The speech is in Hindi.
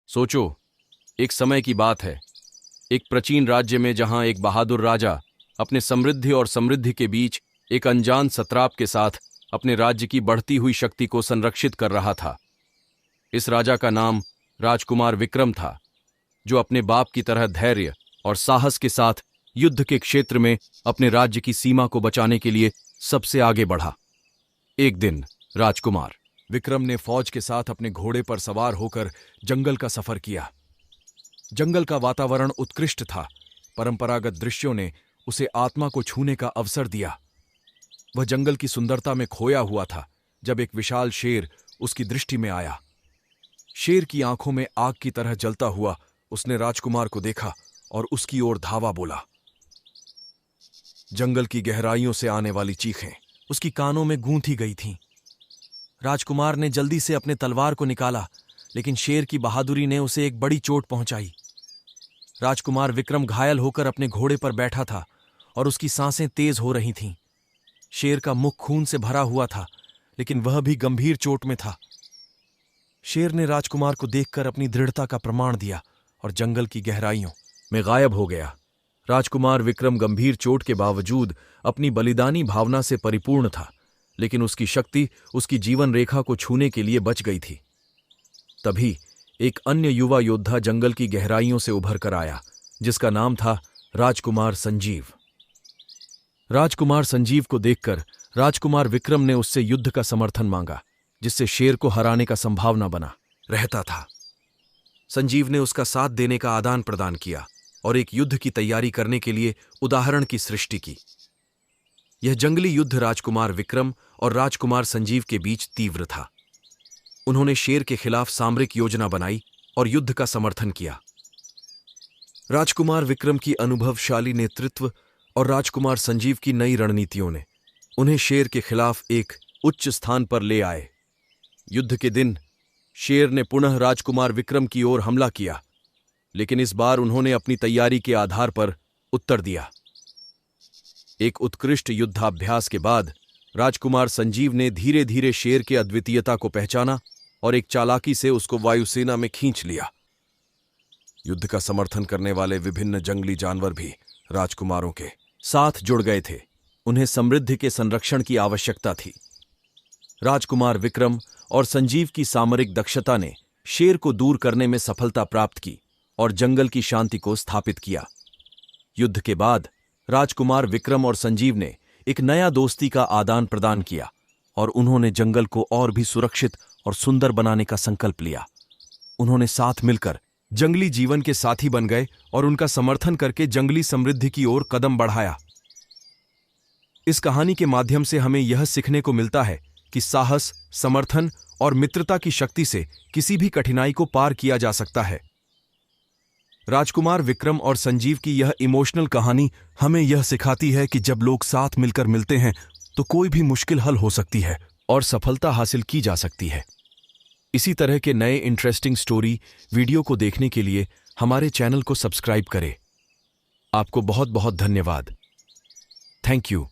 सोचो, एक समय की बात है। एक प्राचीन राज्य में जहां एक बहादुर राजा अपने समृद्धि और समृद्धि के बीच एक अनजान सत्राप के साथ अपने राज्य की बढ़ती हुई शक्ति को संरक्षित कर रहा था। इस राजा का नाम राजकुमार विक्रम था, जो अपने बाप की तरह धैर्य और साहस के साथ युद्ध के क्षेत्र में अपने राज्य की सीमा को बचाने के लिए सबसे आगे बढ़ा। एक दिन राजकुमार विक्रम ने फौज के साथ अपने घोड़े पर सवार होकर जंगल का सफर किया। जंगल का वातावरण उत्कृष्ट था। परंपरागत दृश्यों ने उसे आत्मा को छूने का अवसर दिया। वह जंगल की सुंदरता में खोया हुआ था जब एक विशाल शेर उसकी दृष्टि में आया। शेर की आंखों में आग की तरह जलता हुआ उसने राजकुमार को देखा और उसकी ओर धावा बोला। जंगल की गहराइयों से आने वाली चीखें उसकी कानों में गूंथी गई थीं। राजकुमार ने जल्दी से अपने तलवार को निकाला, लेकिन शेर की बहादुरी ने उसे एक बड़ी चोट पहुंचाई। राजकुमार विक्रम घायल होकर अपने घोड़े पर बैठा था और उसकी सांसें तेज हो रही थीं। शेर का मुख खून से भरा हुआ था, लेकिन वह भी गंभीर चोट में था। शेर ने राजकुमार को देखकर अपनी दृढ़ता का प्रमाण दिया और जंगल की गहराइयों में गायब हो गया। राजकुमार विक्रम गंभीर चोट के बावजूद अपनी बलिदानी भावना से परिपूर्ण था, लेकिन उसकी शक्ति उसकी जीवन रेखा को छूने के लिए बच गई थी। तभी एक अन्य युवा योद्धा जंगल की गहराइयों से उभर कर आया, जिसका नाम था राजकुमार संजीव। राजकुमार संजीव को देखकर राजकुमार विक्रम ने उससे युद्ध का समर्थन मांगा, जिससे शेर को हराने का संभावना बना रहता था। संजीव ने उसका साथ देने का आदान प्रदान किया और एक युद्ध की तैयारी करने के लिए उदाहरण की सृष्टि की। यह जंगली युद्ध राजकुमार विक्रम और राजकुमार संजीव के बीच तीव्र था। उन्होंने शेर के खिलाफ सामरिक योजना बनाई और युद्ध का समर्थन किया। राजकुमार विक्रम की अनुभवशाली नेतृत्व और राजकुमार संजीव की नई रणनीतियों ने उन्हें शेर के खिलाफ एक उच्च स्थान पर ले आए। युद्ध के दिन शेर ने पुनः राजकुमार विक्रम की ओर हमला किया, लेकिन इस बार उन्होंने अपनी तैयारी के आधार पर उत्तर दिया। एक उत्कृष्ट युद्धाभ्यास के बाद राजकुमार संजीव ने धीरे धीरे शेर के अद्वितीयता को पहचाना और एक चालाकी से उसको वायुसेना में खींच लिया। युद्ध का समर्थन करने वाले विभिन्न जंगली जानवर भी राजकुमारों के साथ जुड़ गए थे। उन्हें समृद्धि के संरक्षण की आवश्यकता थी। राजकुमार विक्रम और संजीव की सामरिक दक्षता ने शेर को दूर करने में सफलता प्राप्त की और जंगल की शांति को स्थापित किया। युद्ध के बाद राजकुमार विक्रम और संजीव ने एक नया दोस्ती का आदान प्रदान किया और उन्होंने जंगल को और भी सुरक्षित और सुंदर बनाने का संकल्प लिया। उन्होंने साथ मिलकर जंगली जीवन के साथी बन गए और उनका समर्थन करके जंगली समृद्धि की ओर कदम बढ़ाया। इस कहानी के माध्यम से हमें यह सीखने को मिलता है कि साहस, समर्थन और मित्रता की शक्ति से किसी भी कठिनाई को पार किया जा सकता है। राजकुमार विक्रम और संजीव की यह इमोशनल कहानी हमें यह सिखाती है कि जब लोग साथ मिलकर मिलते हैं तो कोई भी मुश्किल हल हो सकती है और सफलता हासिल की जा सकती है। इसी तरह के नए इंटरेस्टिंग स्टोरी वीडियो को देखने के लिए हमारे चैनल को सब्सक्राइब करें। आपको बहुत बहुत धन्यवाद। Thank you.